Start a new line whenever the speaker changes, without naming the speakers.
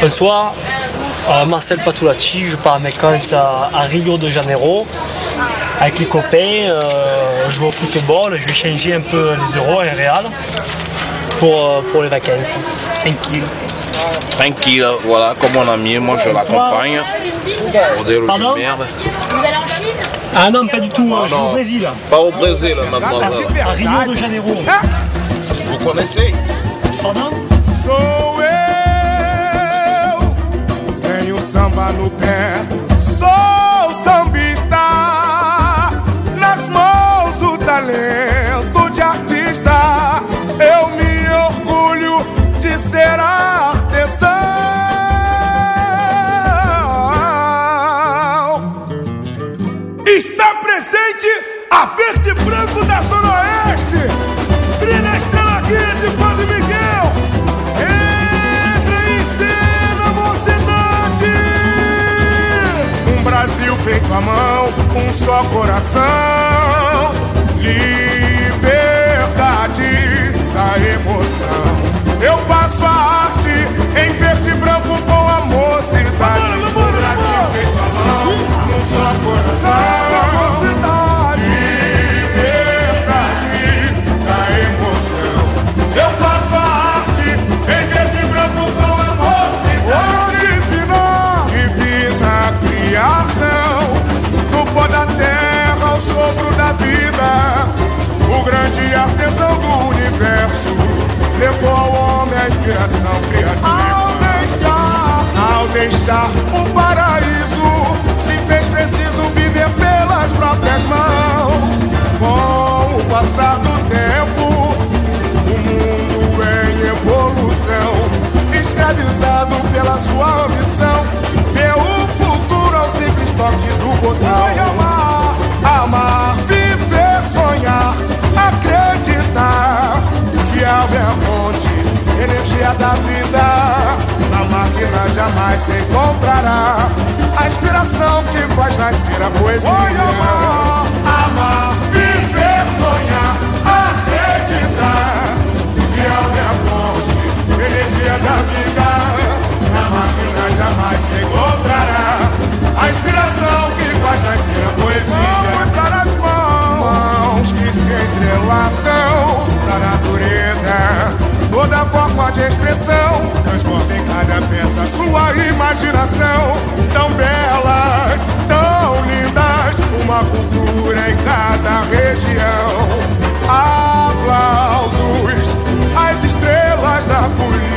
Bonsoir, Marcel Patulacci, je pars en vacances à Rio de Janeiro avec les copains, jouer au football, je vais changer un peu les euros et les réals pour les vacances, tranquille.
Tranquille, voilà, comme mon ami, moi je l'accompagne.
Pardon?
Merde.
Vous allez en Chine?
Ah non, pas du tout, je vais au Brésil.
Pas au Brésil, mademoiselle.
À Rio de Janeiro.
Vous connaissez?
Pardon?
Sou eu, tenho samba no pé, sou sambista, nas mãos o talento de artista, eu me orgulho de ser artesão. Está presente a verde e branco da Zona Oeste, brilha a estrela aqui de Padre Miguel. Brasil feito à mão, um só coração, liberdade da emoção. Eu faço a arte em verde e branco com a mocidade. Brasil feito à mão, um só coração, mocidade, liberdade da emoção. Eu faço a arte em verde e branco com a mocidade. Divina criação, do pó da terra ao sopro da vida, o grande artesão do universo levou ao homem a inspiração criativa. Ao deixar o paraíso, se fez preciso viver pelas próprias mãos. Com o passar do tempo, o mundo em evolução, escravizado pela sua ambição, vê o futuro ao simples toque do botão. Amar, amar, viver, sonhar, acreditar que algo é fonte, energia da vida. Na máquina jamais se encontrará a inspiração que faz nascer a poesia. Amar, amar, viver, sonhar, acreditar que algo é fonte, energia da vida. Na máquina jamais se encontrará a inspiração que faz nascer a poesia. Vamos dar as mãos que se entrelaçam da natureza, toda forma de expressão transforma em cada peça sua imaginação. Tão belas, tão lindas, uma cultura em cada região. Aplausos às estrelas da folia.